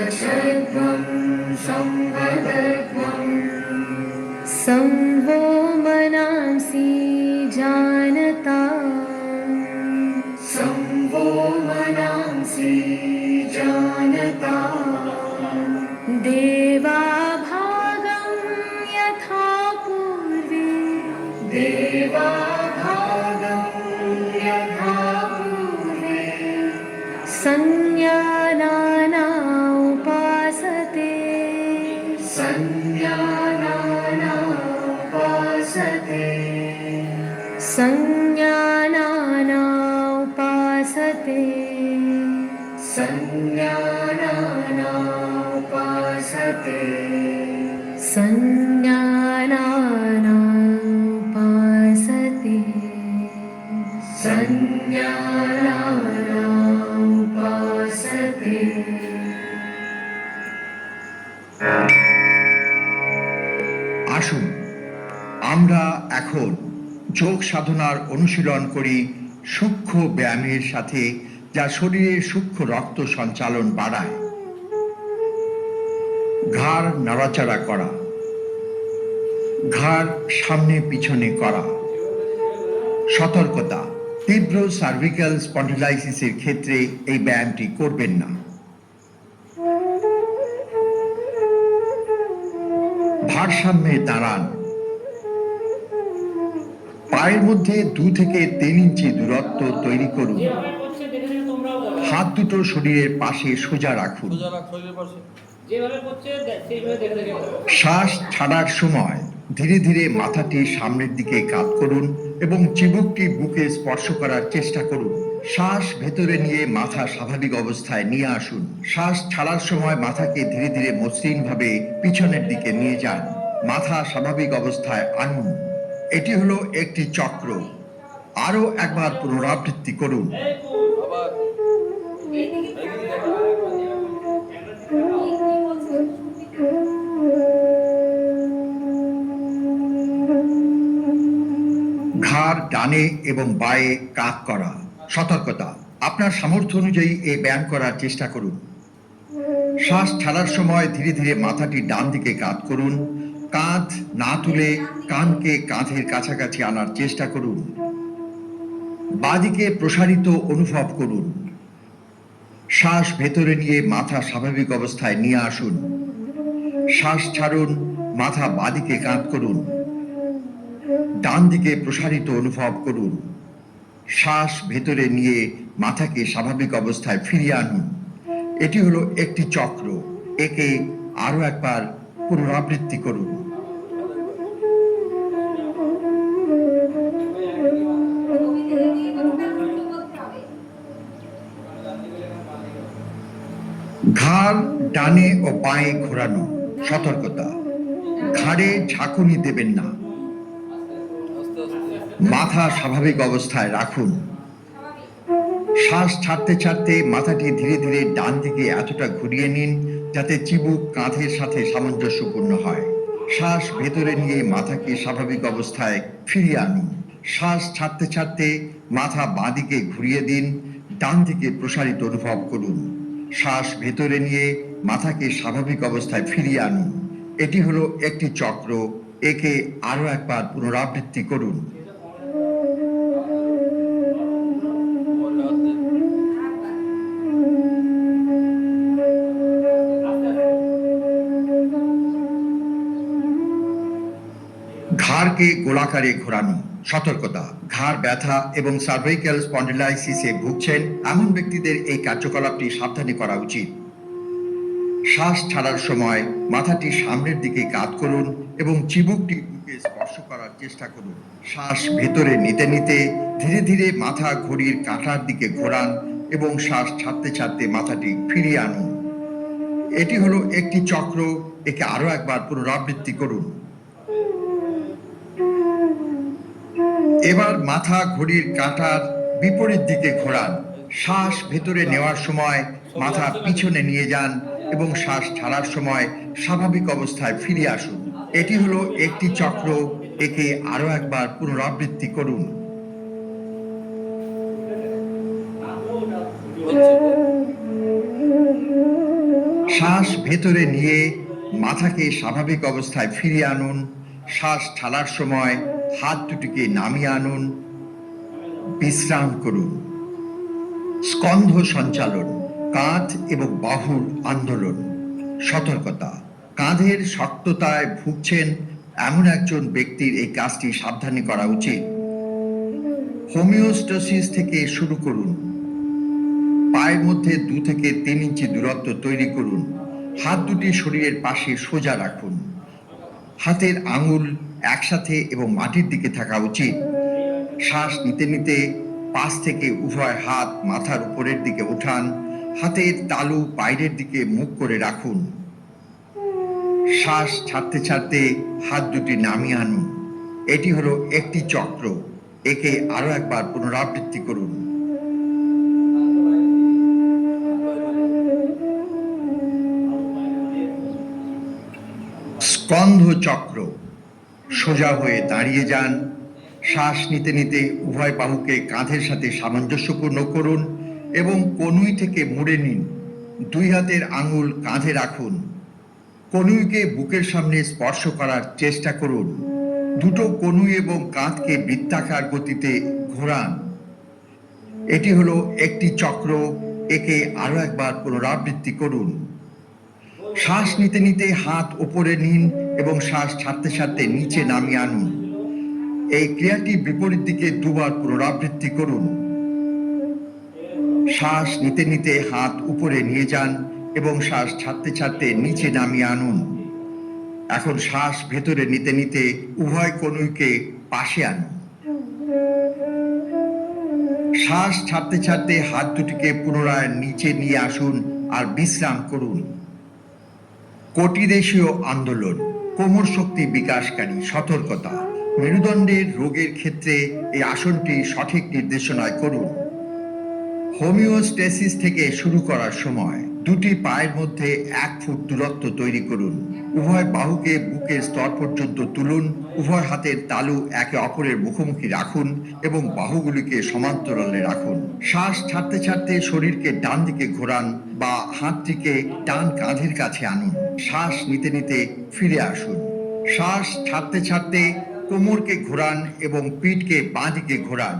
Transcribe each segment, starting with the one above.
संवत्सरत्वं संवदत्वं संवो मनांसि जानता संवो मनांसि जानता देवा भागं यथा पूर्वे देवा भागं यथा पूर्वे संज्ञानाना उपासते संज्ञानाना उपासते संज्ञानाना उपासते संज्ञानाना उपासते संज्ञानाना उपासते संज्ञानाना उपासते। আসুন আমরা এখন যোগ সাধনার অনুশীলন করি সূক্ষ্ম ব্যায়ামের সাথে, যা শরীরের সূক্ষ্ম রক্ত সঞ্চালন বাড়ায়। ঘাড় নাড়াচাড়া করা, ঘাড় সামনে পিছনে করা। সতর্কতা, তীব্র সার্ভিক্যাল স্পন্ডিলাইসিসের ক্ষেত্রে এই ব্যায়ামটি করবেন না। ভারসাম্যে দাঁড়ান। পায়ের মধ্যে 2 থেকে 3 ইঞ্চি দূরত্ব তৈরি করুন। হাত দুটো শরীরের পাশে সোজা রাখুন। শ্বাস ছাড়ার সময় ধীরে ধীরে মাথাটি সামনের দিকে কাত করুন এবং চিবুকটি বুকে স্পর্শ করার চেষ্টা করুন। শ্বাস ভেতরে নিয়ে মাথা স্বাভাবিক অবস্থায় নিয়ে আসুন। শ্বাস ছাড়ার সময় মাথাকে ধীরে ধীরে মসৃণভাবে পিছনের দিকে নিয়ে যান। মাথা স্বাভাবিক অবস্থায় আনুন। এটি হলো একটি চক্র। আরো একবার পুনরাবৃত্তি করুন। ঘাড় ডানে এবং বাঁয়ে কাত করা। সতর্কতা, আপনার সামর্থ্য অনুযায়ী এই ব্যায়াম করার চেষ্টা করুন। শ্বাস ছাড়ার সময় ধীরে ধীরে মাথাটি ডান দিকে কাত করুন। কাঁধ না তুলে কানকে কাঁধের কাছাকাছি আনার চেষ্টা করুন। বাঁদিকে প্রসারিত অনুভব করুন। শ্বাস ভেতরে নিয়ে মাথা স্বাভাবিক অবস্থায় নিয়ে আসুন। শ্বাস ছাড়ুন, মাথা বাঁদিকে কাত করুন। ডান দিকে প্রসারিত অনুভব করুন। শ্বাস ভেতরে নিয়ে মাথাকে স্বাভাবিক অবস্থায় ফিরিয়ে আনুন। এটি হলো একটি চক্র। একে আরো একবার পুনরাবৃত্তি করুন। ঘাড় ডানে ও বাঁয়ে ঘোরানো। সতর্কতা, ঘাড়ে ঝাঁকুনি দেবেন না। মাথা স্বাভাবিক অবস্থায় রাখুন। শ্বাস ছাড়তে ছাড়তে মাথাটি ধীরে ধীরে ডান দিকে এতটা ঘুরিয়ে নিন যাতে চিবুক কাঁধের সাথে সামঞ্জস্যপূর্ণ হয়। শ্বাস ভেতরে নিয়ে মাথাকে স্বাভাবিক অবস্থায় ফিরিয়ে আনুন। শ্বাস ছাড়তে ছাড়তে মাথা বাঁদিকে ঘুরিয়ে দিন। ডান দিকে প্রসারিত অনুভব করুন। শ্বাস ভেতরে নিয়ে মাথাকে স্বাভাবিক অবস্থায় ফিরিয়ে আনুন। এটি হলো একটি চক্র। একে আরো একবার পুনরাবৃত্তি করুন। ঘাড়কে গোলাকারে ঘোরানো। সতর্কতা, ঘাড় ব্যথা এবং সার্ভাইকাল স্পন্ডিলাইসিসে ভুগছেন এমন ব্যক্তিদের এই কার্যকলাপটি সাবধানে করা উচিত। শ্বাস ছাড়ার সময় মাথাটি সামনের দিকে কাত করুন এবং চিবুকটি বুকে স্পর্শ করার চেষ্টা করুন। শ্বাস ভেতরে নিতে নিতে ধীরে ধীরে মাথা ঘড়ির কাঁটার দিকে ঘোরান এবং শ্বাস ছাড়তে ছাড়তে মাথাটি ফিরিয়ে আনুন। এটি হলো একটি চক্র। একে আরো একবার পুনরাবৃত্তি করুন। এবার মাথা ঘড়ির কাঁটার বিপরীত দিকে ঘোরান। শ্বাস ভেতরে নেওয়ার সময় মাথা পিছনে নিয়ে যান এবং শ্বাস ছাড়ার সময় স্বাভাবিক অবস্থায় ফিরে আসুন। এটি হলো একটি চক্র। একে আরো একবার পুনরাবৃত্তি করুন। শ্বাস ভেতরে নিয়ে মাথাকে স্বাভাবিক অবস্থায় ফিরিয়ে আনুন। শ্বাস ছাড়ার সময় হাত দুটিকে নামিয়ে আনুন। বিশ্রাম করুন। স্কন্ধ সঞ্চালন, কাঁধ এবং বাহুর আন্দোলন। সতর্কতা, কাঁধের শক্ততায় ভুগছেন এমন একজন ব্যক্তির এই কাজটি সাবধানে করা উচিত। হোমিওস্ট্যাসিস থেকে শুরু করুন। পায়ের মধ্যে 2 থেকে 3 ইঞ্চি দূরত্ব তৈরি করুন। হাত দুটি শরীরের পাশে সোজা রাখুন। হাতের আঙুল একসাথে এবং মাটির দিকে থাকা উচিত। শ্বাস নিতে নিতে পাশ থেকে উভয় হাত মাথার উপরের দিকে উঠান। হাতের তালু বাইরের দিকে মুখ করে রাখুন। শ্বাস ছাড়তে ছাড়তে হাত দুটি নামিয়ে আনুন। এটি হলো একটি চক্র। একে আরো একবার পুনরাবৃত্তি করুন। স্কন্ধ চক্র। সোজা হয়ে দাঁড়িয়ে যান। শ্বাস নিতে নিতে উভয় বাহুকে কাঁধের সাথে সামঞ্জস্যপূর্ণ করুন এবং কনুই থেকে মুড়ে নিন। 2 হাতের আঙুল কাঁধে রাখুন। কনুইকে বুকের সামনে স্পর্শ করার চেষ্টা করুন। দুটো কনুই এবং কাঁধকে বৃত্তাকার গতিতে ঘোরান। এটি হলো একটি চক্র। একে আরো একবার পুনরাবৃত্তি করুন। শ্বাস নিতে নিতে হাত উপরে নিন এবং শ্বাস ছাড়তে ছাড়তে নিচে নামিয়ে আনুন। এই ক্রিয়াটি বিপরীত দিকে 2 বার পুনরাবৃত্তি করুন। শ্বাস নিতে নিতে হাত উপরে নিয়ে যান এবং শ্বাস ছাড়তে ছাড়তে নিচে নামিয়ে আনুন। এখন শ্বাস ভেতরে নিতে নিতে উভয় কনুইকে পাশে আনুন। শ্বাস ছাড়তে ছাড়তে হাত দুটিকে পুনরায় নিচে নিয়ে আসুন আর বিশ্রাম করুন। কটিদেশীয় আন্দোলন, কোমর শক্তি বিকাশকারী। সতর্কতা, মেরুদণ্ডের রোগের ক্ষেত্রে এই আসনটি সঠিক নির্দেশনায় করুন। হোমিওস্ট্যাসিস থেকে শুরু করার সময় দুটি পায়ের মধ্যে 1 ফুট দূরত্ব তৈরি করুন। উভয় বাহুকে বুকের স্তর পর্যন্ত তুলুন। উভয় হাতের তালু একে অপরের মুখোমুখি রাখুন এবং বাহুগুলিকে সমান্তরালে রাখুন। শ্বাস ছাড়তে ছাড়তে শরীরকে ডান দিকে ঘোরান বা হাতটিকে ডান কাঁধের কাছে আনুন। শ্বাস নিতে নিতে ফিরে আসুন। শ্বাস ছাড়তে ছাড়তে কোমরকে ঘোরান এবং পিঠকে বাঁ দিকে ঘোরান।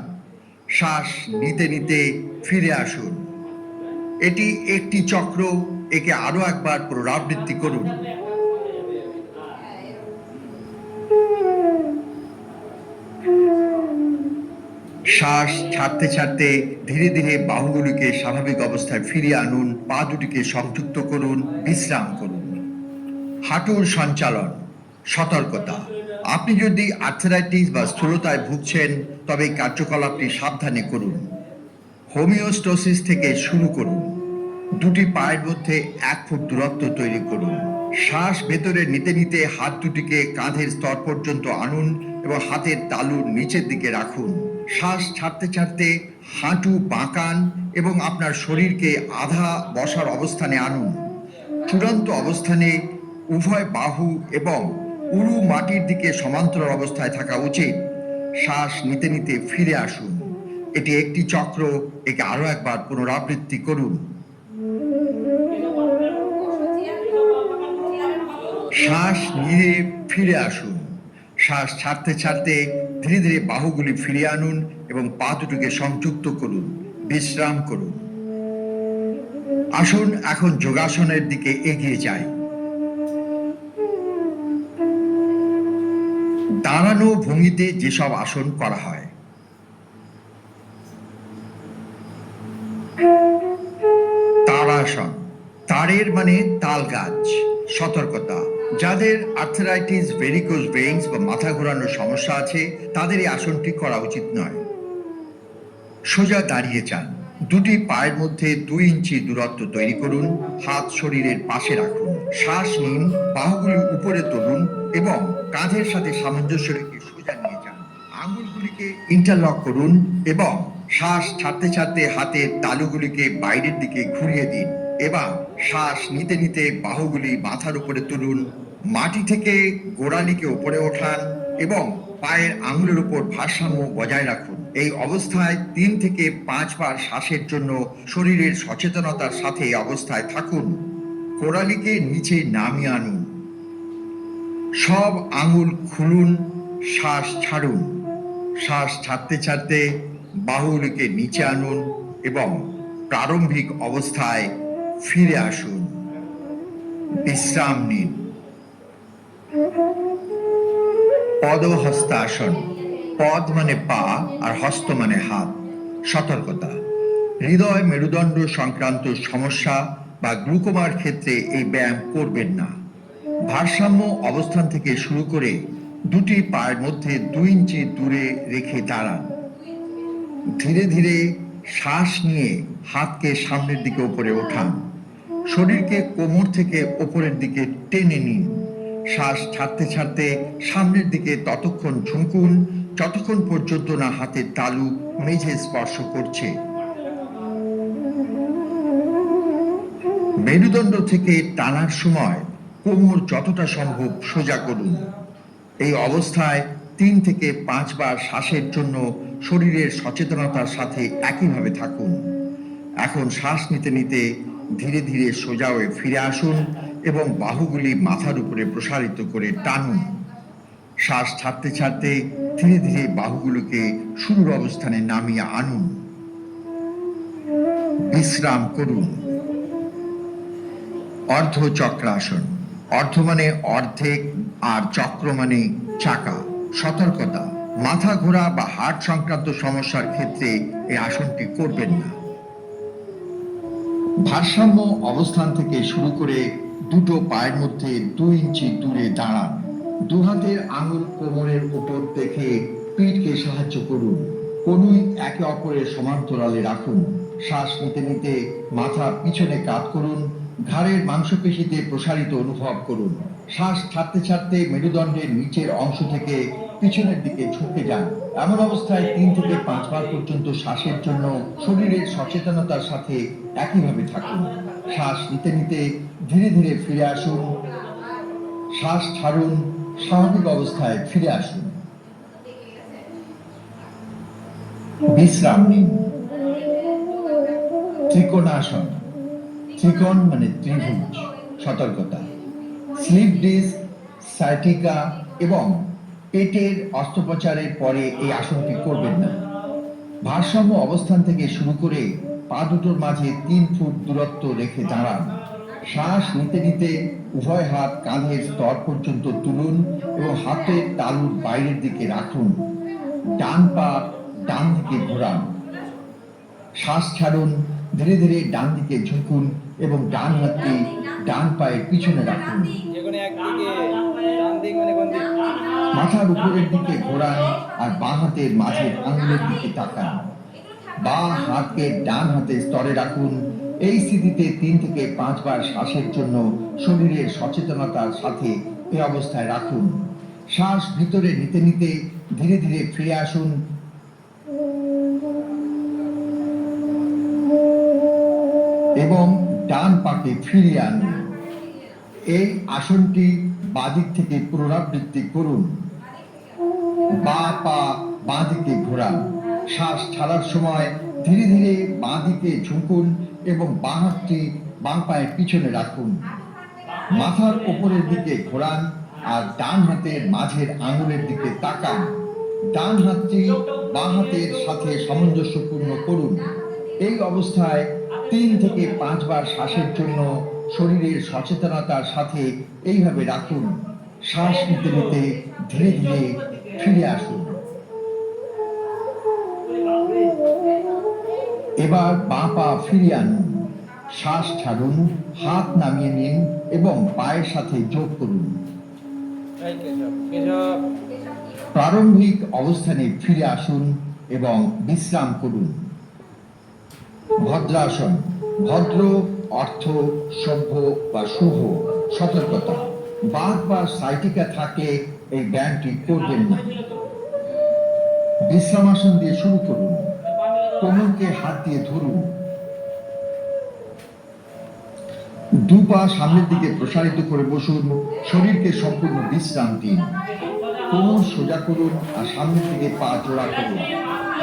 শ্বাস নিতে নিতে ফিরে আসুন। এটি একটি চক্র। একে আরো একবার পুনরাবৃত্তি করুন। শ্বাস ছাড়তে ছাড়তে ধীরে ধীরে বাহুগুলিকে স্বাভাবিক অবস্থায় ফিরিয়ে আনুন। পা দুটিকে সংযুক্ত করুন। বিশ্রাম করুন। হাঁটুর সঞ্চালন। সতর্কতা, আপনি যদি আর্থ্রাইটিস বা স্থূলতায় ভুগছেন তবে এই কার্যকলাপটি সাবধানে করুন। হোমিওস্ট্যাসিস থেকে শুরু করুন। দুটি পায়ের মধ্যে 1 ফুট দূরত্ব তৈরি করুন। শ্বাস ভেতরে নিতে নিতে হাত দুটিকে কাঁধের স্তর পর্যন্ত আনুন এবং হাতের তালুর নিচের দিকে রাখুন। শ্বাস ছাড়তে ছাড়তে হাঁটু বাঁকান এবং আপনার শরীরকে আধা বসার অবস্থানে আনুন। চূড়ান্ত অবস্থানে উভয় বাহু এবং উরু মাটির দিকে সমান্তরাল অবস্থায় থাকা উচিত। শ্বাস নিতে নিতে ফিরে আসুন। এটি একটি চক্র। একে আরো একবার পুনরাবৃত্তি করুন। শ্বাস নিয়ে ফিরে আসুন। শ্বাস ছাড়তে ছাড়তে ধীরে ধীরে বাহুগুলি ফিরিয়ে আনুন এবং পা দুটিকে সংযুক্ত করুন। বিশ্রাম করুন। আসুন এখন যোগাসনের দিকে এগিয়ে যাই। দাঁড়ানো ভঙ্গিতে যেসব আসন করা হয়। তাড়াসন। তারের মানে তাল গাছ। সতর্কতা, যাদের আর্থ্রাইটিস, ভেরিকোজ ভেইনস বা মাথা ঘোরানোর সমস্যা আছে তাদের এই আসনটি করা উচিত নয়। সোজা দাঁড়িয়ে যান। দুটি পায়ের মধ্যে 2 ইঞ্চি দূরত্ব তৈরি করুন। হাত শরীরের পাশে রাখুন। শ্বাস নিন। বাহুগুলি উপরে তুলুন এবং কাঁধের সাথে সামঞ্জস্য রেখে সোজা নিয়ে যান। আঙ্গুলগুলিকে ইন্টারলক করুন এবং শ্বাস ছাড়তে ছাড়তে হাতের তালুগুলিকে বাইরের দিকে ঘুরিয়ে দিন। এবার শ্বাস নিতে নিতে বাহুগুলি মাথার উপরে তুলুন। মাটি থেকে গোড়ালিকে উপরে ওঠান এবং পায়ের আঙুলের উপর ভারসাম্য বজায় রাখুন। এই অবস্থায় 3 থেকে 5 বার শ্বাসের জন্য শরীরের সচেতনতার সাথে এই অবস্থায় থাকুন। কোড়ালিকে নিচে নামিয়ে আনুন। সব আঙুল খুলুন, শ্বাস ছাড়ুন। শ্বাস ছাড়তে ছাড়তে বাহুগুলিকে নিচে আনুন এবং প্রারম্ভিক অবস্থায় ফিরে আসুন। বিশ্রাম নিন। পদহস্তাসন। পদ মানে পা আর হস্ত মানে হাত। সতর্কতা: হৃদয় মেরুদণ্ড সংক্রান্ত সমস্যা বা গ্লুকোমার ক্ষেত্রে এই ব্যায়াম করবেন না। ভারসাম্য অবস্থান থেকে শুরু করে দুটি পায়ের মধ্যে 2 ইঞ্চি দূরে রেখে দাঁড়ান। ধীরে ধীরে শ্বাস নিয়ে হাতকে সামনের দিকে উপরে ওঠান। শরীরকে কোমর থেকে ওপরের দিকে টেনে নিন। শ্বাস ছাড়তে ছাড়তে সামনের দিকে ততক্ষণ ঝুঁকুন যতক্ষণ পর্যন্ত না হাতের তালু মেঝে স্পর্শ করছে। মেরুদণ্ড থেকে টানার সময় কোমর যতটা সম্ভব সোজা করুন। এই অবস্থায় 3 থেকে 5 বার শ্বাসের জন্য শরীরের সচেতনতার সাথে একইভাবে থাকুন। এখন শ্বাস নিতে নিতে ধীরে ধীরে সোজা হয়ে ফিরে আসুন এবং বাহুগুলি মাথার উপরে প্রসারিত করে টানুন। শ্বাস ছাড়তে ছাড়তে ধীরে ধীরে বাহুগুলোকে শুরুর অবস্থানে নামিয়ে আনুন। বিশ্রাম করুন। অর্ধ চক্রাসন। অর্ধ মানে অর্ধেক আর চক্র মানে চাকা। সতর্কতা: মাথা ঘোরা বা হার্ট সংক্রান্ত সমস্যার ক্ষেত্রে এই আসনটি করবেন না। ভারসাম্য অবস্থান থেকে শুরু করে দুটো পায়ের মধ্যে 2 ইঞ্চি দূরে দাঁড়ান। দু হাতের আঙুল কোমরের উপর দেখে পিঠকে সাহায্য করুন। কনুই একে অপরের সমান্তরালে রাখুন। শ্বাস নিতে নিতে মাথা পিছনে কাত করুন। ঘাড়ের মাংসপেশিতে প্রসারিত অনুভব করুন। শ্বাস ছাড়তে ছাড়তে মেরুদণ্ডের নিচের অংশ থেকে পিছনের দিকে ঝুঁকে যান। এমন অবস্থায় 3 থেকে 5 বার পর্যন্ত শ্বাসের জন্য শরীরের সচেতনতার সাথে একইভাবে থাকুন। শ্বাস নিতে নিতে ধীরে ধীরে ফিরে আসুন। শ্বাস ছাড়ুন, স্বাভাবিক অবস্থায় ফিরে আসুন। বিশ্রাম নিন। ত্রিকোণাসন। ত্রিকোণ মানে ত্রিভুজ। সতর্কতা: স্লিপ ডিস্ক, সায়াটিকা এবং পেটের অস্ত্রোপচারের পরে এই আসনটি করবেন না। ভারসাম্য অবস্থান থেকে শুরু করে পা দুটোর মাঝে 3 ফুট দূরত্ব রেখে দাঁড়ান। শ্বাস নিতে নিতে উভয় হাত কাঁধের স্তর পর্যন্ত তুলুন এবং হাতের তালুর বাইরের দিকে রাখুন। ডান পা ডান দিকে ঘোরান। শ্বাস ছাড়ুন। ধীরে ধীরে ডান দিকে ঝুঁকুন এবং ডান হাতটি ডান পায়ের পিছনে রাখুন। মাথার উপরের দিকে ঘোরান আর বাঁ হাতের মাঝের আঙুলের দিকে তাকান। বাঁ হাতকে ডান হাতের স্তরে রাখুন। এই স্থিতিতে 3 থেকে 5 বার শ্বাসের জন্য শরীরের সচেতনতার সাথে এই অবস্থায় রাখুন। শ্বাস ভিতরে নিতে নিতে ধীরে ধীরে ফিরে আসুন এবং ডান পাকে ফিরিয়ে আনুন। এই আসনটি বাদিক থেকে পুনরাবৃত্তি করুন। বাঁ পা বাঁ দিকে ঘোরান। শ্বাস ছাড়ার সময় ধীরে ধীরে বাঁ দিকে ঝুঁকুন এবং বাঁ হাতটি বাঁ পায়ের পিছনে রাখুন। মাথার উপরের দিকে ঘোরান আর ডান হাতের মাঝের আঙুলের দিকে তাকান। ডান হাতটি বাঁ হাতের সাথে সামঞ্জস্যপূর্ণ করুন। এই অবস্থায় 3 থেকে 5 বার শ্বাসের জন্য শরীরের সচেতনতার সাথে এইভাবে রাখুন। শ্বাস নিতে নিতে ধীরে ধীরে ফিরে আসুন। এবার বাঁ পা ফিরিয়ে আনুন। শ্বাস ছাড়ুন, হাত নামিয়ে নিন এবং পায়ের সাথে যোগ করুন। প্রারম্ভিক অবস্থানে ফিরে আসুন এবং বিশ্রাম করুন। ভদ্রাসন। ভদ্র অর্থ সভ্য বা শুভ। সতর্কতা: বাত বা সাইটিকা থাকলে এই ব্যায়ামটি করবেন না। বিশ্রামাসন দিয়ে শুরু করুন। কোমরকে হাত দিয়ে ধরুন। দু পা সামনের দিকে প্রসারিত করে বসুন। শরীরকে সম্পূর্ণ বিশ্রাম দিন। কোমর সোজা করুন আর সামনের দিকে পা জোড়া করুন।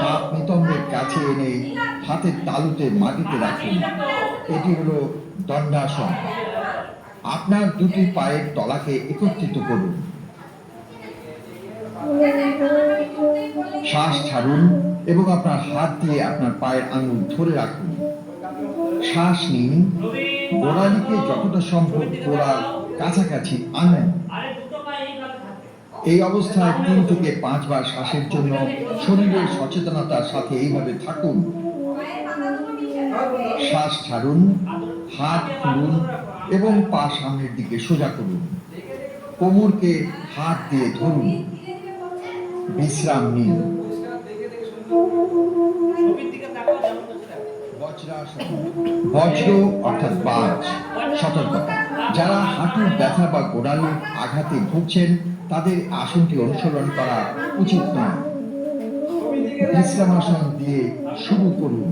হাত নিতম্বের কাছে এনে হাতের তালুতে মাটিতে রাখুন। এটি হলো দণ্ডাসন। আপনার দুটি পায়ের তলাকে একত্রিত করুন। শ্বাস ছাড়ুন এবং আপনার হাত দিয়ে আপনার পায়ের আঙুল ধরে রাখুন। শ্বাস নিন, গোড়ালিকে যতটা সম্ভব গোড়ার কাছাকাছি আনুন। এই অবস্থায় 3 থেকে 5 বার শ্বাসের জন্য শরীরের সচেতনতার সাথে এইভাবে থাকুন। শ্বাস ছাড়ুন, হাত খুলুন এবং পা সামনের দিকে সোজা করুন। কোমরকে হাত দিয়ে ধরুন। বিশ্রাম নিন। বজ্রাসন, বজ্র অর্থাৎ বাজ, সতর্কতা। যারা হাঁটুর ব্যথা বা গোড়ালির আঘাতে ভুগছেন তাদের আসনটি অনুসরণ করা উচিত নয়। বিশ্রামাসন দিয়ে শুরু করুন।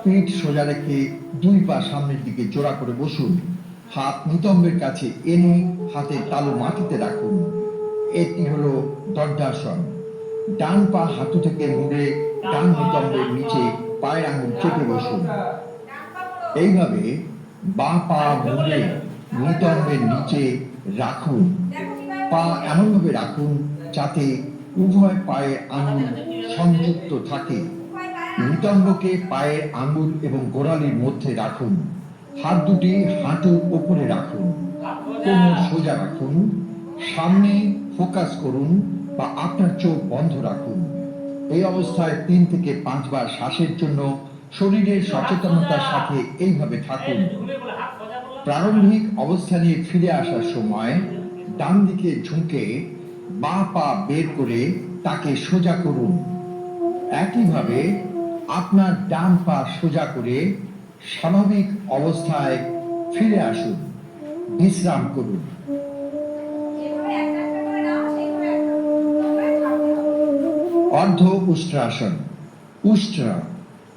পিঠ সোজা রেখে 2 পা সামনের দিকে জোড়া করে বসুন। হাত নিতম্বের কাছে এনে হাতের তালু মাটিতে রাখুন। এটি হলো দণ্ডাসন। ডান পা হাঁটু থেকে মুড়ে ডান নিতম্বের নিচে পায়ের আঙুল চেপে বসুন। এইভাবে বাঁ পা মুড়ে নিতম্বের নিচে রাখুন। পা এমনভাবে রাখুন যাতে উভয় পায়ের আঙুল সংযুক্ত থাকে। নিতম্বকে পায়ের আঙুল এবং গোড়ালির মধ্যে রাখুন। হাত দুটি হাঁটুর উপরে রাখুন। কোমর সোজা রাখুন। সামনে ফোকাস করুন বা আপনার চোখ বন্ধ রাখুন। এই অবস্থায় 3 থেকে 5 বার শ্বাসের জন্য শরীরের সচেতনতার সাথে এইভাবে থাকুন। প্রারম্ভিক অবস্থানে ফিরে আসার সময় ডান দিকে ঝুঁকে বাঁ পা বের করে তাকে সোজা করুন। একইভাবে আপনার ডান পা সোজা করে স্বাভাবিক অবস্থায় ফিরে আসুন। বিশ্রাম করুন। অর্ধ উষ্ট্রাসন। উষ্ট্র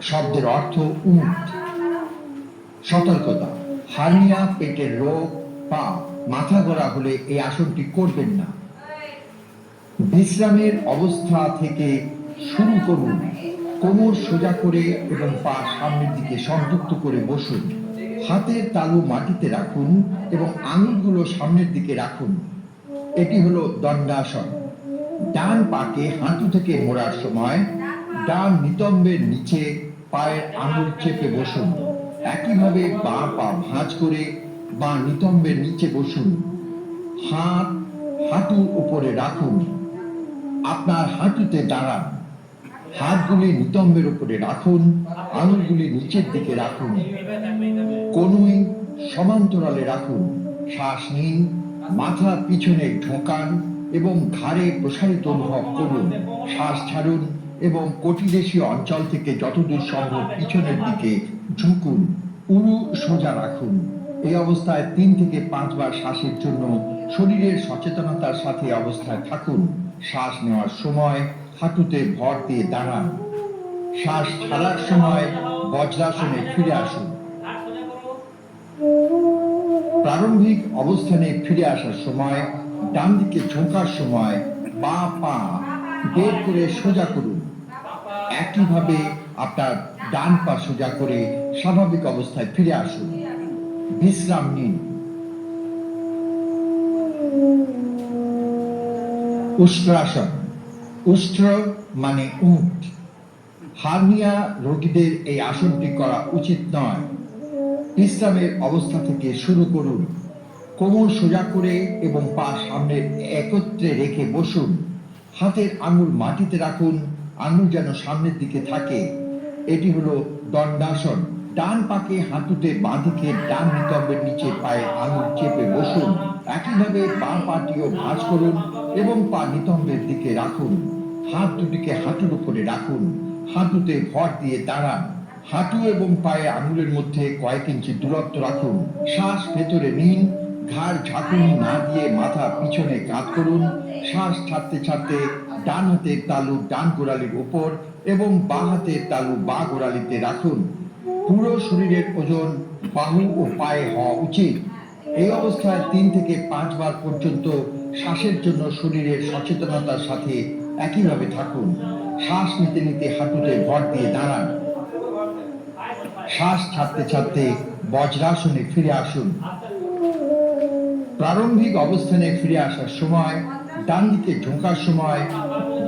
শব্দের অর্থ উট। সতর্কতা, হার্নিয়া, পেটের রোগ বা মাথা ঘোরা হলে এই আসনটি করবেন না। বিশ্রামের অবস্থা থেকে শুরু করুন। কোমর সোজা করে এবং পা সামনের দিকে সংযুক্ত করে বসুন। হাতের তালু মাটিতে রাখুন এবং আঙুলগুলো সামনের দিকে রাখুন। এটি হলো দণ্ডাসন। ডান পাকে হাঁটু থেকে মোড়ার সময় ডান নিতম্বের নিচে পায়ের আঙুল চেপে বসুন। একইভাবে বাঁ পা ভাঁজ করে বাঁ নিতম্বের নিচে বসুন। হাত হাঁটুর উপরে রাখুন। আপনার হাঁটুতে দাঁড়ান। হাতগুলি নিতম্বের উপরে রাখুন। আঙুলগুলি নিচের দিকে রাখুন। কনুই সমান্তরালে রাখুন। শ্বাস নিন, মাথা পিছনে ঢোকান এবং ঘাড়ে প্রসারিত অনুভব করুন। শ্বাস ছাড়ুন এবং কটিদেশীয় অঞ্চল থেকে যতদূর সম্ভব পিছনের দিকে ঝুঁকুন। উরু সোজা রাখুন। এই অবস্থায় 3 থেকে 5 বার শ্বাসের জন্য শরীরের সচেতনতার সাথে অবস্থায় থাকুন। শ্বাস নেওয়ার সময় হাঁটুতে ভর দিয়ে দাঁড়ান। শ্বাস ছাড়ার সময় বজ্রাসনে ফিরে আসুন। প্রারম্ভিক অবস্থানে ফিরে আসার সময় ডান দিকে ঝোঁকার সময় বাঁ পা বের করে সোজা করুন। একইভাবে আপনার ডান পা সোজা করে স্বাভাবিক অবস্থায় ফিরে আসুন। বিশ্রাম নিন। উষ্ট্রাসন। উষ্ট্র মানে উট। হার্নিয়া রোগীদের এই আসনটি করা উচিত নয়। বিশ্রামের অবস্থা থেকে শুরু করুন। কোমর সোজা করে এবং পা সামনে একত্রে রেখে বসুন। হাতের আঙুল মাটিতে রাখুন। আঙুল যেন সামনের দিকে থাকে। এটি হলো দণ্ডাসন। ডান পাকে হাঁটুতে বাঁ দিকে ডান নিতম্বের নিচে পায়ের আঙুল চেপে বসুন। একইভাবে বাঁ পাটিও ভাঁজ করুন এবং পা নিতম্বের দিকে রাখুন। হাত দুটিকে হাঁটুর উপরে রাখুন। হাঁটুতে ভর দিয়ে দাঁড়ান। হাঁটু এবং পায়ে আঙুলের মধ্যে কয়েক ইঞ্চি দূরত্ব রাখুন। শ্বাস ভেতরে নিন। ঘাড় ঝাঁকুনি না দিয়ে মাথা পিছনে কাত করুন। শ্বাস ছাড়তে ছাড়তে ডান হাতের তালু ডান গোড়ালির উপর এবং বাঁ হাতের তালু বাঁ গোড়ালিতে রাখুন। পুরো শরীরের ওজন বাহু ও পায়ে হওয়া উচিত। এই অবস্থায় 3 থেকে 5 বার পর্যন্ত শ্বাসের জন্য শরীরের সচেতনতার সাথে একইভাবে থাকুন। শ্বাস নিতে নিতে হাঁটুতে ভর দিয়ে দাঁড়ান। শ্বাস ছাড়তে ছাড়তে বজ্রাসনে ফিরে আসুন। প্রারম্ভিক অবস্থানে ফিরে আসার সময় ডান দিকে ঝোঁকার সময়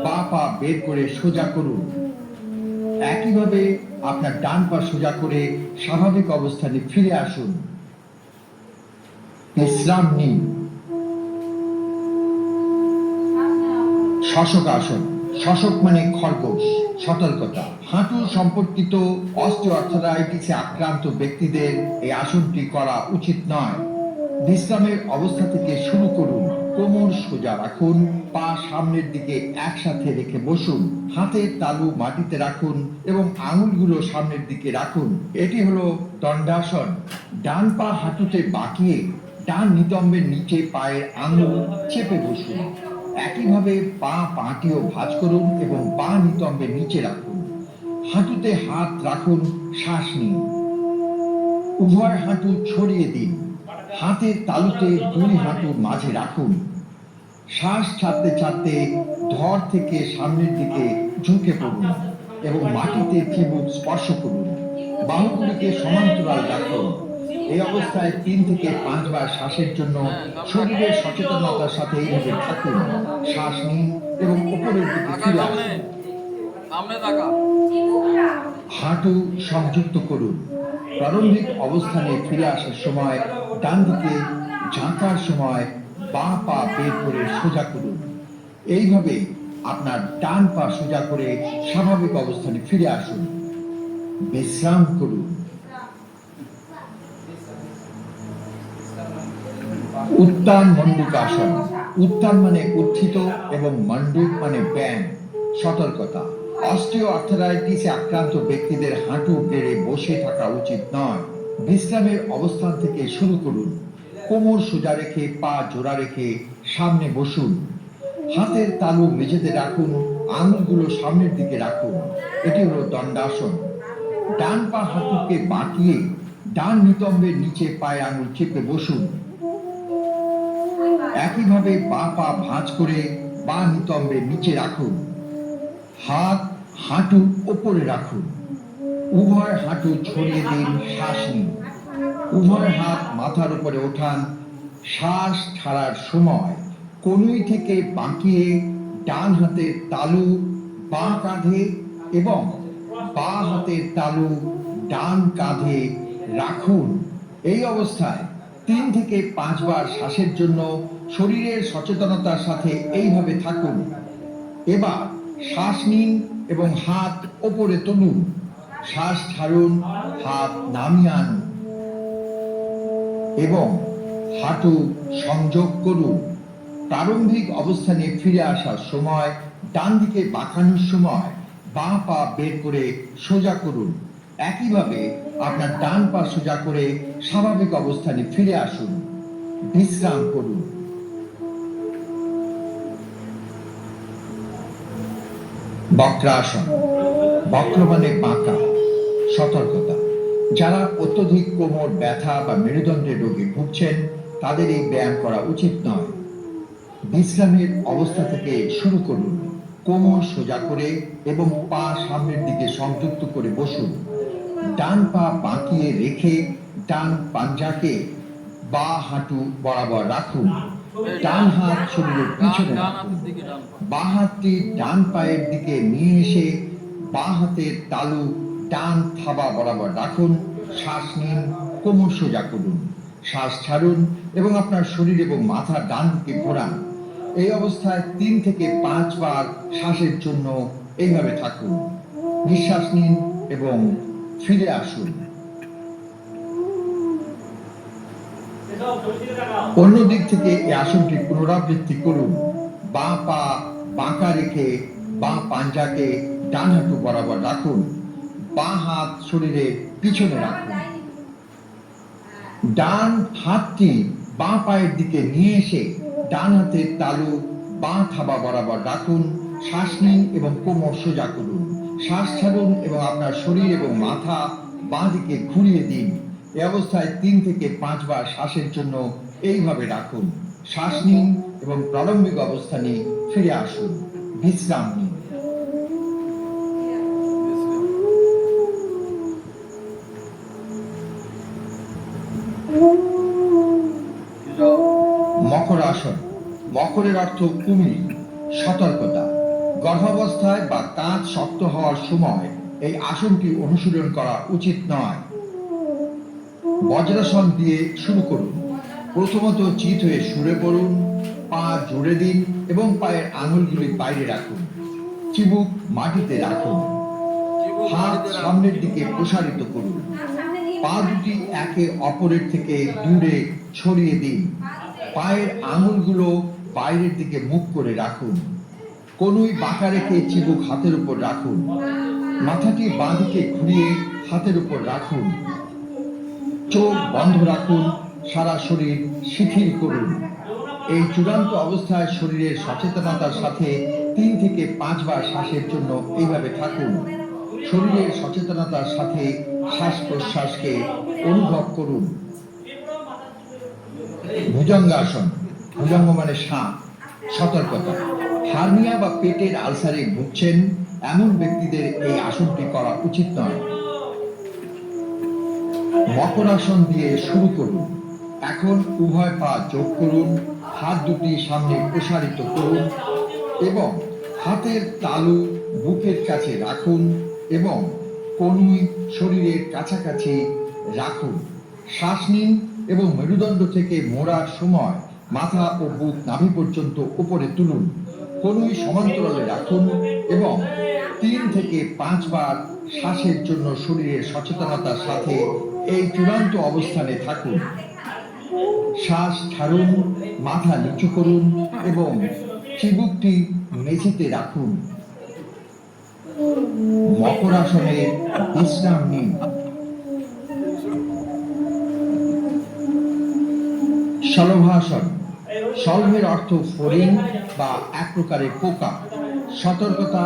বা পা বের করে সোজা করুন। একইভাবে আপনার ডান পা সোজা করে স্বাভাবিক অবস্থানে ফিরে আসুন। বিশ্রাম নিন। শশক আসন। শশক মানে খরগোশ। সতর্কতা, হাঁটু সম্পর্কিত অস্টিওআর্থ্রাইটিসে আক্রান্ত ব্যক্তিদের এই আসনটি করা উচিত নয়। বিশ্রামের অবস্থা থেকে শুরু করুন। কোমর সোজা রাখুন, পা সামনের দিকে একসাথে রেখে বসুন, হাতের তালু মাটিতে রাখুন এবং আঙুলগুলো সামনের দিকে রাখুন। এটি হলো দণ্ডাসন। ডান পা হাঁটুতে বাঁকিয়ে ডান নিতম্বের নিচে পায়ের আঙুল চেপে বসুন। একইভাবে পাটিও ভাঁজ করুন এবং পা নিতম্বের নিচে রাখুন। হাঁটুতে হাত রাখুন, শ্বাস নিন। উভয় হাঁটু ছড়িয়ে দিন। হাতের তালুতে দুই হাঁটুর মাঝে রাখুন। শ্বাস ছাড়তে ছাড়তে ধর থেকে সামনের দিকে ঝুঁকে পড়ুন এবং মাটিতে চিবুক স্পর্শ করুন। বাহুগুলিকে সমান্তরাল রাখুন। এই অবস্থায় 3 থেকে 5 বার শ্বাসের জন্য শরীরের সচেতনতার সাথে এইভাবে থাকুন। শ্বাস নিন এবং উপরের দিকে ফিরে আসুন। হাঁটু সংযুক্ত করুন। প্রারম্ভিক অবস্থানে ফিরে আসার সময় ডান দিকে ঝাঁকার সময় বাঁ পা বের করে সোজা করুন। এইভাবে আপনার ডান পা সোজা করে স্বাভাবিক অবস্থানে ফিরে আসুন। বিশ্রাম করুন। উত্তান মণ্ডূক আসন। উত্তান মানে উত্থিত এবং মণ্ডূক মানে ব্যায়াম। সতর্কতা, অস্টিওআর্থ্রাইটিসে আক্রান্ত ব্যক্তিদের হাঁটু গেড়ে বসে থাকা উচিত নয়। বিশ্রামের অবস্থান থেকে শুরু করুন। কোমর সোজা রেখে পা জোড়া রেখে সামনে বসুন। হাতের তালু মেঝেতে রাখুন, আঙুলগুলো সামনের দিকে রাখুন। এটি হলো দণ্ডাসন। ডান পা হাঁটুকে বাঁকিয়ে ডান নিতম্বের নিচে পায়ের আঙুল চেপে বসুন। একইভাবে বা পা ভাঁজ করে বা নিতম্বের নিচে রাখুন। হাত হাঁটু উপরে রাখুন। উভয় হাঁটু ছড়িয়ে দিন, শ্বাস নিন। উভয় হাত মাথার উপরে ওঠান। শ্বাস ছাড়ার সময় কনুই থেকে বাঁকিয়ে ডান হাতের তালু বাঁ কাঁধে এবং বাঁ হাতের তালু ডান কাঁধে রাখুন। এই অবস্থায় 3 থেকে 5 বার শ্বাসের জন্য শরীরের সচেতনতার সাথে এইভাবে থাকুন। এবার শ্বাস নিন এবং হাত ওপরে তুলুন। শ্বাস ছাড়ুন, হাত নামিয়ে আনুন এবং হাঁটু সংযোগ করুন। প্রারম্ভিক অবস্থানে ফিরে আসার সময় ডান দিকে বাঁকানোর সময় বাঁ পা বের করে সোজা করুন। একইভাবে আপনার ডান পা সোজা করে স্বাভাবিক অবস্থানে ফিরে আসুন। বিশ্রাম করুন। বক্রাসন। বক্র মানে বাঁকা। সতর্কতা, যারা অত্যধিক কোমর ব্যথা বা মেরুদণ্ডের রোগে ভুগছেন তাদের এই ব্যায়াম করা উচিত নয়। বিশ্রামের অবস্থা থেকে শুরু করুন। কোমর সোজা করে এবং পা সামনের দিকে সংযুক্ত করে বসুন। ডান পা বাঁকিয়ে রেখে ডান পাঞ্জাকে বা হাঁটু বরাবর রাখুন। ডান হাত শরীরের পিছনে রাখুন। বাঁ হাতটি ডান পায়ের দিকে নিয়ে এসে বাঁ হাতের তালু ডান থাবা বরাবর রাখুন। শ্বাস নিন, কোমর সোজা করুন। শ্বাস ছাড়ুন এবং আপনার শরীর এবং মাথা ডান দিকে ঘোরান। এই অবস্থায় 3 থেকে 5 বার শ্বাসের জন্য এইভাবে থাকুন। নিঃশ্বাস নিন এবং ফিরে আসুন। অন্য দিক থেকে এই আসনটি পুনরাবৃত্তি করুন। বাঁ পা বাঁকা রেখে বাঁ পাঞ্জাকে ডান হাঁটু বরাবর রাখুন। বাঁ হাত শরীরের পিছনে রাখুন। ডান হাতটি বাঁ পায়ের দিকে নিয়ে এসে ডান হাতের তালু বাঁ থাবা বরাবর রাখুন। শ্বাস নিন এবং কোমর সোজা করুন। শ্বাস ছাড়ুন এবং আপনার শরীর এবং মাথা বাঁ দিকে ঘুরিয়ে দিন। এই অবস্থায় 3 থেকে 5 বার শ্বাসের জন্য এইভাবে রাখুন। শ্বাস নিন এবং প্রারম্ভিক অবস্থানে ফিরে আসুন। বিশ্রাম নিন। যাও মকর আসন। মকরের অর্থ কুমির, সতর্কতা। গর্ভাবস্থায় বা কাঁধ শক্ত হওয়ার সময় এই আসনটি অনুশীলন করা উচিত নয়। বজ্রাসন দিয়ে শুরু করুন। প্রথমত চিত হয়ে শুয়ে পড়ুন, পা জুড়ে দিন এবং পায়ের আঙুলগুলি বাইরে রাখুন। চিবুক মাটিতে রাখুন। হাত সামনের দিকে প্রসারিত করুন। পা দুটি একে অপরের থেকে দূরে ছড়িয়ে দিন। পায়ের আঙুলগুলো বাইরের দিকে মুখ করে রাখুন। কনুই বাঁকা রেখে চিবুক হাতের উপর রাখুন। মাথাটি বাঁ দিকে ঘুরিয়ে হাতের উপর রাখুন। চোখ বন্ধ রাখুন, সারা শরীর শিথিল করুন। এই চূড়ান্ত অবস্থায় শরীরের সচেতনতার সাথে 3 থেকে 5 বার শ্বাসের জন্য এইভাবে থাকুন। শরীরের সচেতনতার সাথে শ্বাস প্রশ্বাসকে অনুভব করুন। ভুজঙ্গাসন। ভুজঙ্গ মানে সাপ, সতর্কতা। হার্নিয়া বা পেটের আলসারে ভুগছেন এমন ব্যক্তিদের এই আসনটি করা উচিত নয়। মকর আসন দিয়ে শুরু করুন। এখন উভয় পা যোগ করুন, হাত দুটি সামনে প্রসারিত করুন এবং হাতের তালু বুকের কাছে রাখুন এবং কনুই শরীরের কাছাকাছি রাখুন। শ্বাস নিন এবং মেরুদণ্ড থেকে মোড়ার সময় মাথা ও বুক নাভি পর্যন্ত উপরে তুলুন। কনুই সমান্তরালে রাখুন এবং 3 থেকে 5 বার শ্বাসের জন্য শরীরের সচেতনতার সাথে এই চূড়ান্ত অবস্থানে থাকুন। শ্বাস ছাড়ুন, মাথা নিচু করুন এবং চিবুকটি মেঝেতে রাখুন। মকর আসনে বিশ্রাম নিন। শলভাসন। শলভের অর্থ ফড়িং বা এক প্রকারের পোকা। সতর্কতা,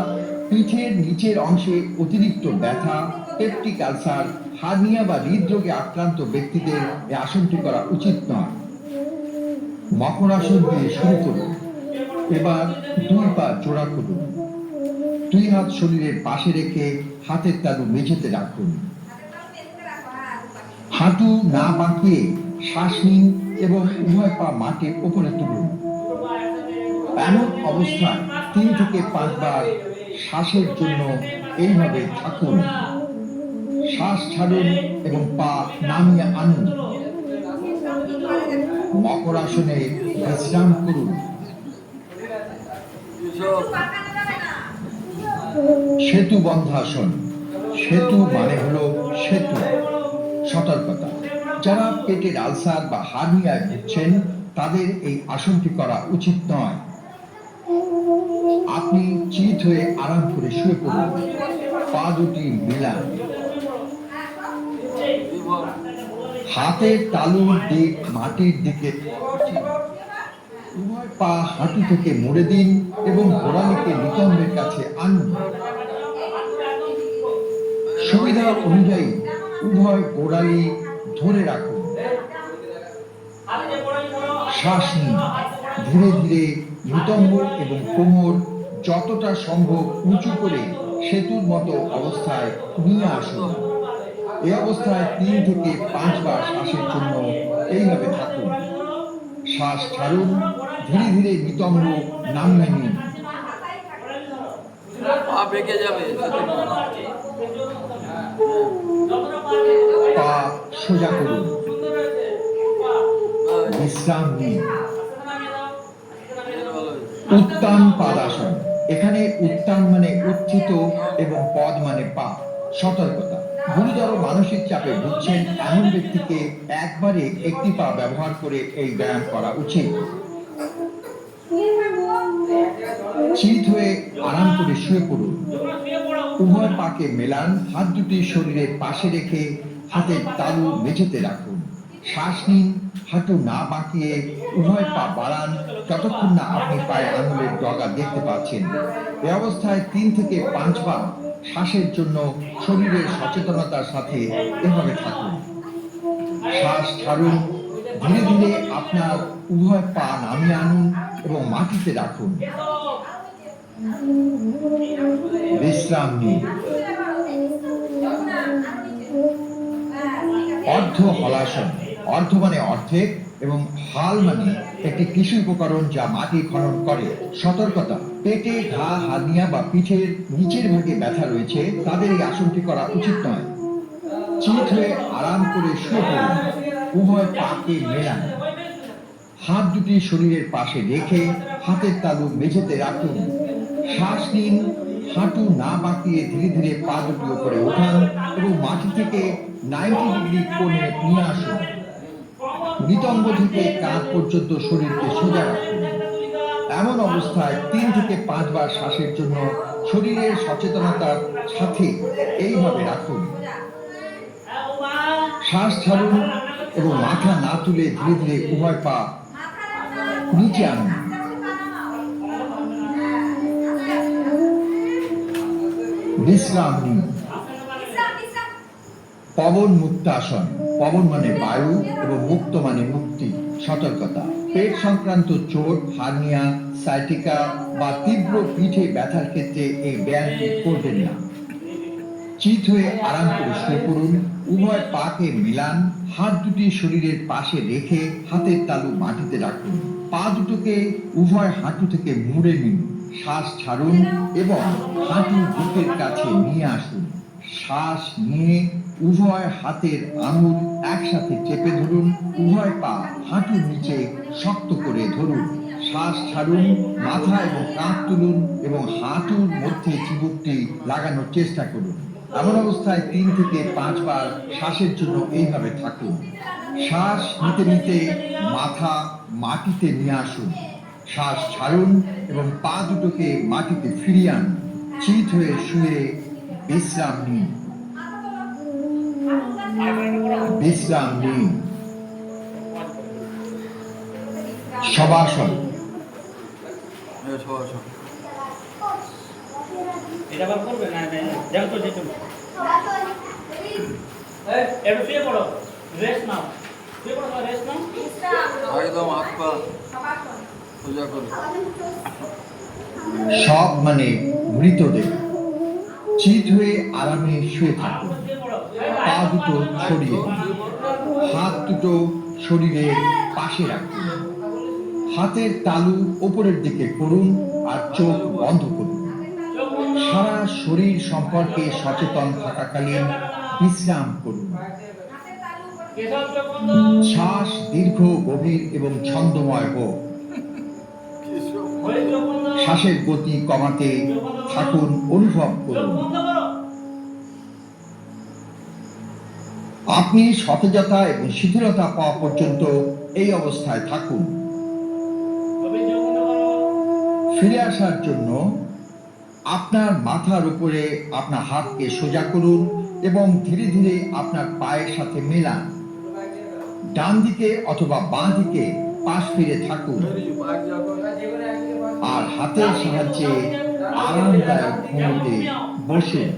পিঠের নিচের অংশে অতিরিক্ত ব্যথা, পেপটিক আলসার, হার্নিয়া বা হৃদরোগে আক্রান্ত ব্যক্তিদের এই আসনটি করা উচিত নয়। মকর আসন দিয়ে শুরু করুন। এবার 2 পা জোড়া করুন। 2 হাত শরীরের পাশে রেখে হাতের তালু মেঝেতে রাখুন। হাঁটু না বাঁকিয়ে শ্বাস নিন এবং উভয় পা মাটির উপরে তুলুন। এমন অবস্থায় 3 থেকে 5 বার শ্বাসের জন্য এইভাবে থাকুন। শ্বাস ছাড়ুন এবং পা নামিয়ে আনুন। মকর আসনে বিশ্রাম করুন। সেতু বন্ধাসন। সেতু মানে হলো সেতু, সতর্কতা। যারা পেটের আলসার বা হার্নিয়ায় ভুগছেন তাদের এই আসনটি করা উচিত নয়। আপনি চিত হয়ে আরাম করে শুয়ে পড়ুন। পা দুটি মেলান। হাতের তালুর দিক মাটির দিকে। উভয় পা হাঁটু থেকে মুড়ে দিন এবং গোড়ালিকে নিতম্বের কাছে আনুন। সুবিধা অনুযায়ী উভয় গোড়ালি ধরে রাখুন। শ্বাস নিন। ধীরে ধীরে নিতম্ব এবং কোমর যতটা সম্ভব উঁচু করে সেতুর মতো অবস্থায় নিয়ে আসুন। এই অবস্থায় 3 থেকে 5 বার শ্বাসের জন্য এইভাবে থাকুন। শ্বাস ছাড়ুন। ধীরে ধীরে নিতম্ব নামিয়ে নিন। পা সোজা করুন। বিশ্রাম নিন। উত্তান পাদাসন। এখানে উত্তান মানে উত্থিত এবং পদ মানে পা, সতর্কতা। গুরুতর মানসিক চাপে ভুগছেন এমন ব্যক্তিকে একবারে একটি পা ব্যবহার করে এই ব্যায়াম করা উচিত। চিত হয়ে আরাম করে শুয়ে পড়ুন। উভয় পাকে মেলান। হাত দুটি শরীরের পাশে রেখে হাতের তালু মেঝেতে রাখুন। শ্বাস নিন। হাঁটু না বাঁকিয়ে উভয় পা বাড়ান যতক্ষণ না আপনি পায়ে আঙুলের ডগা দেখতে পাচ্ছেন। এই অবস্থায় 3 থেকে 5 বার শ্বাসের জন্য শরীরের সচেতনতার সাথে এভাবে থাকুন। শ্বাস ছাড়ুন। ধীরে ধীরে আপনার উভয় পা নামিয়ে আনুন এবং মাটিতে রাখুন। বিশ্রাম নিন। অর্ধ হলাসন। অর্ধ মানে অর্ধেক এবং হাল মানে একটি কৃষি উপকরণ যা মাটি খনন করে। সতর্কতা, পেটে ঘা, হার্নিয়া বা পিঠের নিচের ভাগে ব্যথা রয়েছে তাদের এই আসনটি করা উচিত নয়। চিত হয়ে আরাম করে শুয়ে পড়ুন, উভয় পাকে মেলান, হাত দুটি শরীরের পাশে রেখে হাতের তালু মেঝেতে রাখুন, শ্বাস নিন, হাঁটু না বাঁকিয়ে ধীরে ধীরে পা দুটি উপরে ওঠান এবং মাটি থেকে 90 ডিগ্রি কোণে নিয়ে আসুন। নিতম্ব থেকে কাঁধ পর্যন্ত শরীরকে সোজা রাখুন। এমন অবস্থায় 3 থেকে 5 বার শ্বাসের জন্য শরীরের সচেতনতার সাথে এইভাবে রাখুন। শ্বাস ছাড়ুন এবং মাথা না তুলে ধীরে ধীরে উভয় পা নিচে আনুন। বিশ্রাম নিন। পবন মুক্তাসন। পবন মানে বায়ু এবং মুক্ত মানে মুক্তি। সতর্কতা, পেট সংক্রান্ত চোট, হার্নিয়া, সাইটিকা বা তীব্র পিঠে ব্যথার ক্ষেত্রে এই ব্যায়ামটি করবেন না। চিত হয়ে আরাম করে শুয়ে পড়ুন, উভয় পাকে মিলান, হাত দুটি শরীরের পাশে রেখে হাতের তালু মাটিতে রাখুন, পা দুটোকে উভয় হাঁটু থেকে মুড়ে নিন, শ্বাস ছাড়ুন এবং হাঁটু বুকের কাছে নিয়ে আসুন। শ্বাস নিয়ে উভয় হাতের আঙুল একসাথে চেপে ধরুন, উভয় পা হাঁটুর নিচে শক্ত করে ধরুন। শ্বাস ছাড়ুন, মাথা এবং কাঁধ তুলুন এবং হাঁটুর মধ্যে চিবুকটি লাগানোর চেষ্টা করুন। এমন অবস্থায় 3 থেকে 5 বার শ্বাসের জন্য এইভাবে থাকুন। শ্বাস নিতে নিতে মাথা মাটিতে নিয়ে আসুন, শ্বাস ছাড়ুন এবং পা দুটোকে মাটিতে ফিরিয়ে আনুন। চিত হয়ে শুয়ে বিশ্রাম নিন। বিশ্রাম নিন। শবাসন। এটা আবার করবে না যাও তো যেতে একটু শুয়ে পড়ো, রেস্ট নাও, শুয়ে পড়ো, রেস্ট নাও, একদম হাত পা সোজা করো। সব মানে মৃতদেহ। চিত হয়ে আরামে শুয়ে থাকুন, পা দুটো ছড়িয়ে দিন, হাত দুটো শরীরের পাশে রাখুন, হাতের তালু উপরের দিকে করুন আর চোখ বন্ধ করুন। সারা শরীর সম্পর্কে সচেতন থাকাকালীন বিশ্রাম করুন। শ্বাস দীর্ঘ, গভীর এবং ছন্দময় হোক। শ্বাসের গতি কমাতে থাকুন, অনুভব করুন। আপনি সতেজতা এবং শিথিলতা পাওয়া পর্যন্ত এই অবস্থায় থাকুন। ফিরে আসার জন্য আপনার মাথার উপরে আপনার হাতকে সোজা করুন এবং ধীরে ধীরে আপনার পায়ের সাথে মেলান। ডান দিকে অথবা বাঁ দিকে পাশ ফিরে থাকুন আর হাতের সাহায্যে আরামদায়ক ভঙ্গিতে বসুন।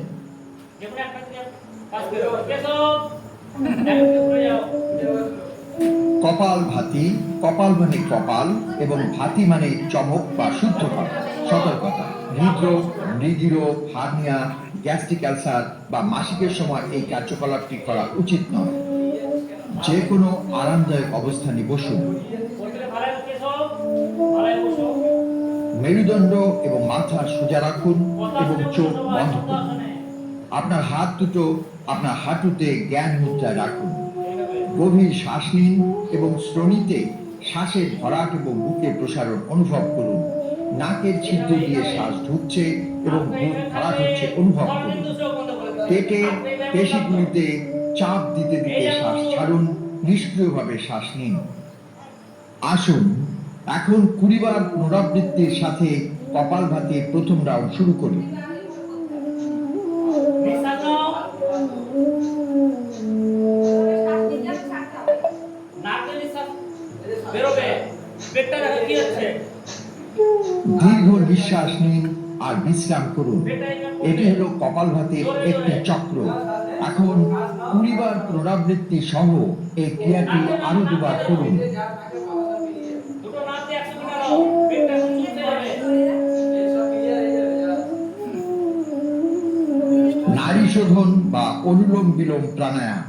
কপাল ভাতি। কপাল মানে কপাল এবং ভাতি মানে চমক বা শুদ্ধ করা। সতর্কতা, হৃদরোগ, মৃগীরোগ, হার্নিয়া, গ্যাস্ট্রিক আলসার বা মাসিকের সময় এই কার্যকলাপটি করা উচিত নয়। যে কোনো আরামদায়ক অবস্থানে বসুন। মেরুদণ্ড এবং মাথা সোজা রাখুন এবং চোখ বন্ধ করুন। আপনার হাত দুটো আপনার হাঁটুতে জ্ঞান মুদ্রায় রাখুন। গভীর শ্বাস নিন এবং শ্রোণীতে শ্বাসের ভরাট এবং বুকের প্রসারণ অনুভব করুন। নাকের ছিদ্র দিয়ে শ্বাস ঢুকছে এবং বুক ভরাট হচ্ছে অনুভব করুন। পেটে পেশিগুলিতে চাপ দিতে দিতে শ্বাস ছাড়ুন, নিষ্ক্রিয়ভাবে শ্বাস নিন। আসুন এখন 20 বার পুনরাবৃত্তির সাথে কপালভাতির প্রথম রাউন্ড শুরু করি। দীর্ঘ নিঃশ্বাস নিন আর বিশ্রাম করুন। এটি হলো কপালভাতির একটি চক্র। এখন 20 বার পুনরাবৃত্তি সহ এই ক্রিয়াটি আরো 2 বার করুন। নারী শোধন বা অনুলোম বিলোম প্রাণায়াম।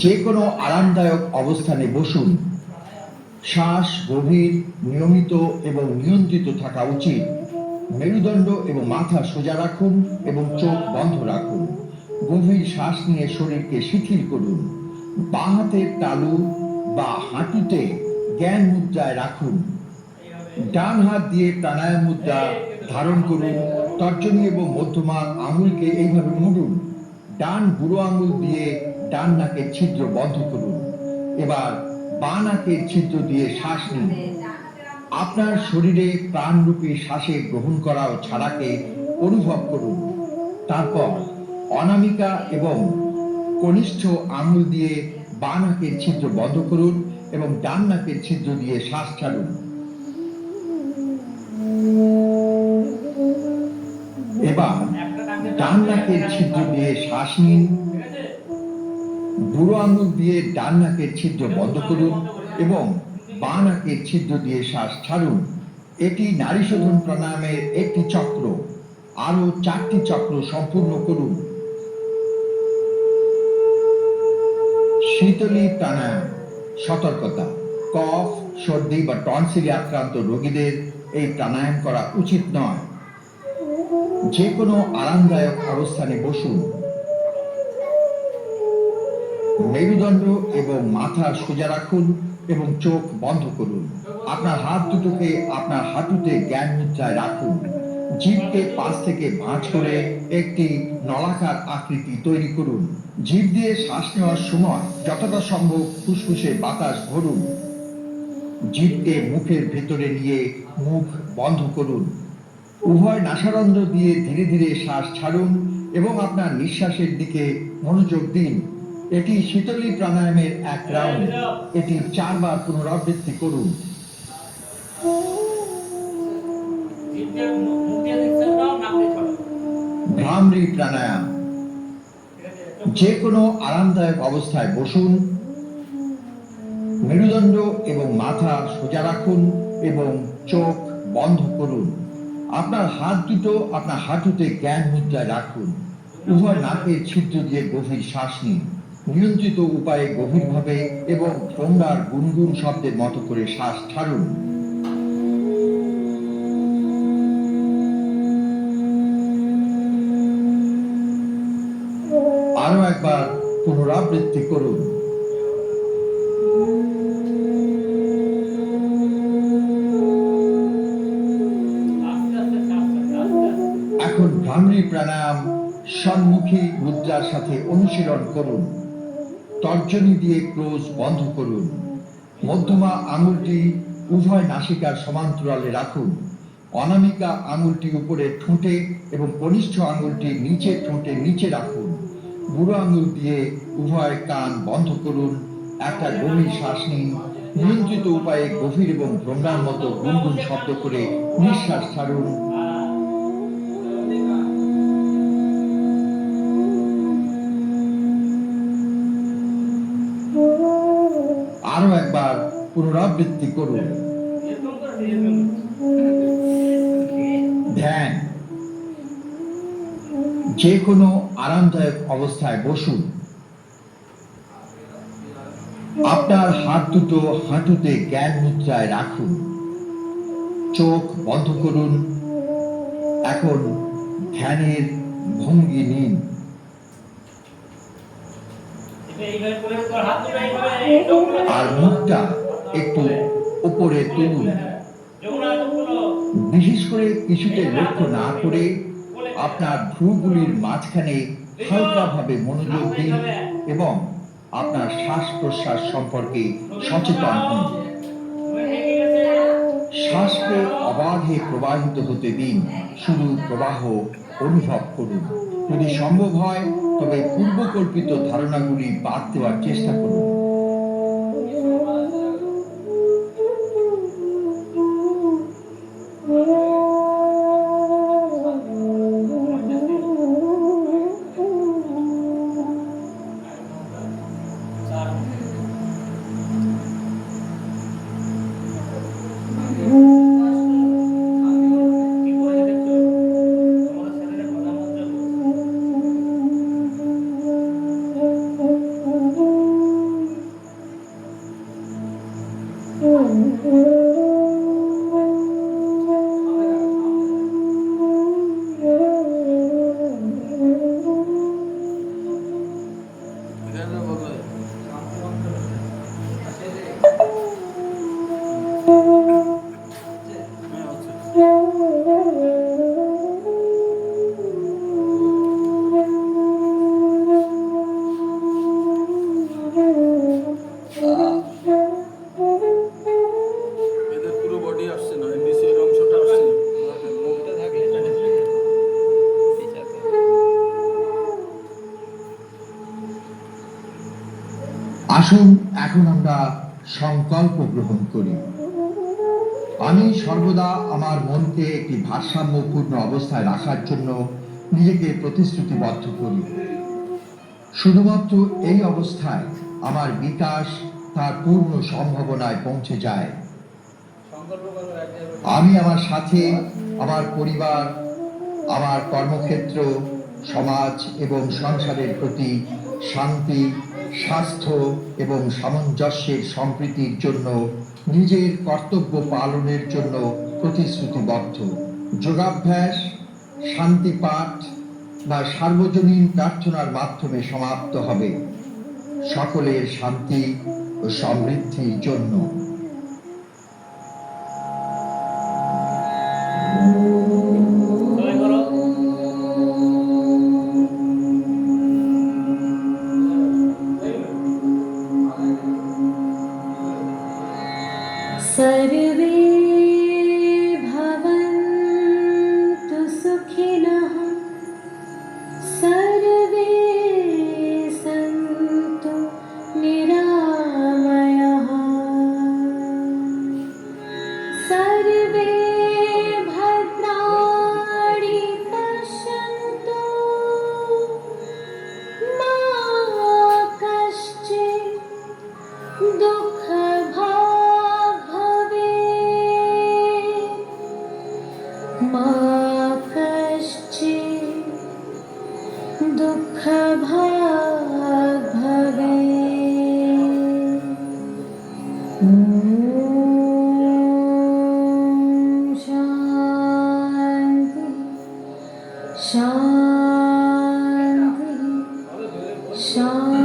যে কোনো আরামদায়ক অবস্থানে বসুন। শ্বাস গভীর, নিয়মিত এবং নিয়ন্ত্রিত থাকা উচিত। মেরুদণ্ড এবং মাথা সোজা রাখুন এবং চোখ বন্ধ রাখুন। গভীর শ্বাস নিয়ে শরীরকে শিথিল করুন। বাঁ হাতের তালু বা হাঁটুতে জ্ঞান মুদ্রায় রাখুন। ডান হাত দিয়ে প্রাণায়াম মুদ্রা ধারণ করুন। তর্জনী এবং মধ্যমা আঙুলকে এইভাবে মুড়ুন। ডান বুড়ো আঙুল দিয়ে ডান নাকের ছিদ্র বন্ধ করুন। এবার বাঁ নাকের ছিদ্র দিয়ে শ্বাস নিন। আপনার শরীরে প্রাণরূপী শ্বাসে গ্রহণ করা ও ছাড়াকে অনুভব করুন। তারপর অনামিকা এবং কনিষ্ঠ আঙুল দিয়ে বাঁ নাকের ছিদ্র বন্ধ করুন এবং ডান নাকের ছিদ্র দিয়ে শ্বাস ছাড়ুন। এবার ডান নাকের ছিদ্র দিয়ে শ্বাস নিন। ঠিক আছে? বুড়ো আঙুল দিয়ে ডান নাকের ছিদ্র বন্ধ করুন এবং বাঁ নাকের ছিদ্র দিয়ে শ্বাস ছাড়ুন। এটি নারী শোধন প্রাণায়ামের একটি চক্র। আরো 4টি চক্র সম্পূর্ণ করুন। শীতলী প্রাণায়াম। সতর্কতা, কফ, সর্দি বা টনসিলে আক্রান্ত রোগীদের এই প্রাণায়াম করা উচিত নয়। যে কোনো আরামদায়ক অবস্থানে বসুন। মেরুদণ্ড এবং মাথা সোজা রাখুন এবং চোখ বন্ধ করুন। আপনার হাত দুটোকে আপনার হাঁটুতে জ্ঞান মুদ্রায় রাখুন। জিভকে পাশ থেকে ভাঁজ করে একটি নলাকার আকৃতি তৈরি করুন। জিভ দিয়ে শ্বাস নেওয়ার সময় যতটা সম্ভব ফুসফুসে বাতাস ভরুন। জিভকে মুখের ভেতরে নিয়ে মুখ বন্ধ করুন। উভয় নাসারন্ধ্র দিয়ে ধীরে ধীরে শ্বাস ছাড়ুন এবং আপনার নিঃশ্বাসের দিকে মনোযোগ দিন। এটি শীতলী প্রাণায়ামের এক রাউন্ড। এটি 4 বার পুনরাবৃত্তি করুন। মুখ দিয়ে নিঃশ্বাস নাও, নাক দিয়ে ছাড়ো। ভ্রামরী প্রাণায়াম। ঠিক আছে? যে কোনো আরামদায়ক অবস্থায় বসুন। মেরুদণ্ড এবং মাথা সোজা রাখুন এবং চোখ বন্ধ করুন। আপনার হাত দুটো আপনার হাঁটুতে জ্ঞান মুদ্রায় রাখুন। উভয় নাকের ছিদ্র দিয়ে গভীর শ্বাস নিন। নিয়ন্ত্রিত উপায়ে গভীরভাবে এবং গঙ্গার গুনগুন শব্দের মতো করে শ্বাস ছাড়ুন। আরো একবার পুনরাবৃত্তি করুন। আস্তে আস্তে শ্বাস ছাড়ো, আস্তে আস্তে। এখন ভ্রামরী প্রাণায়াম সম্মুখী মুদ্রার সাথে অনুশীলন করুন। তর্জনী দিয়ে ক্লোজ বন্ধ করুন। মধ্যমা আঙুলটি উভয় নাসিকার সমান্তরালে রাখুন। অনামিকা আঙুলটি উপরে ঠোঁটে এবং কনিষ্ঠ আঙুলটি নিচে ঠোঁটে নিচে রাখুন। বুড়ো আঙুল দিয়ে উভয় কান বন্ধ করুন। একটা গভীর শ্বাস নিন। নিয়ন্ত্রিত উপায়ে গভীর এবং ভ্রমণার মতো গুনগুন শব্দ করে নিঃশ্বাস ছাড়ুন। আরো একবার পুনরাবৃত্তি করুন। এরকম করে এরকম করে। ধ্যান। যে কোনো আরামদায়ক অবস্থায় বসুন। আপনার হাত দুটো হাঁটুতে জ্ঞান মুদ্রায় রাখুন। চোখ বন্ধ করুন। এখন ধ্যানের ভঙ্গি নিন। এটা এইভাবে করে তোর হাত দুটো এইভাবে এইভাবে আর মুখটা একটু উপরে তুলুন। যমুনা যমুনা বিশেষ করে কিছুতে লক্ষ্য না করে আপনার ভ্রুগুলির মাঝখানে হালকাভাবে মনোযোগ দিন এবং আপনার শ্বাস প্রশ্বাস সম্পর্কে সচেতন হন। শ্বাসকে অবাধে প্রবাহিত হতে দিন। শুধু প্রবাহ অনুভব করুন। যদি সম্ভব হয় তবে পূর্বকল্পিত ধারণাগুলি বাদ দেওয়ার চেষ্টা করুন। কি করে দেখছো তোমার শরীরে প্রধানমন্ত্রী এখানে বলে হ্যাঁ আছে এদের পুরো বডি আসছে না নিচের অংশটা আসছে মুখটা থাকলে আসুন এখন আমরা সংকল্প গ্রহণ করি। আমি সর্বদা আমার মনকে একটি ভারসাম্যপূর্ণ অবস্থায় রাখার জন্য নিজেকে প্রতিশ্রুতিবদ্ধ করি। শুধুমাত্র এই অবস্থায় আমার বিকাশ তার পূর্ণ সম্ভাবনায় পৌঁছে যায়। আমি আমার সাথে, আমার পরিবার, আমার কর্মক্ষেত্র, সমাজ এবং সংসারের প্রতি শান্তি, স্বাস্থ্য এবং সামঞ্জস্যের সম্প্রীতির জন্য নিজের কর্তব্য পালনের জন্য প্রতিশ্রুতিবদ্ধ। যোগাভ্যাস, শান্তি পাঠ বা সার্বজনীন প্রার্থনার মাধ্যমে সমাপ্ত হবে সকলের শান্তি ও সমৃদ্ধির জন্য। সবাই করো। सर्वे भवन्तु सुखिनः सर्वे सन्तु निरामयाः सर्वे भद्राणि पश्यन्तु मा कश्चित् दुःखभाग् भवेत् मा कश्चित् दुःखभाग् भवेत्। ॐ शान्ति शान्ति शान्ति।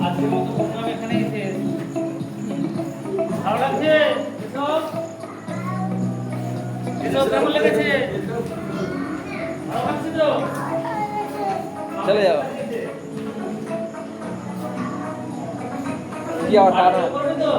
আজকের মতো প্রোগ্রাম এখানেই শেষ। ভালো লাগছে এসব? এসব কেমন লেগেছে? ভালো লাগছে তো? চলে যাও কি আবার টানা করবে তো?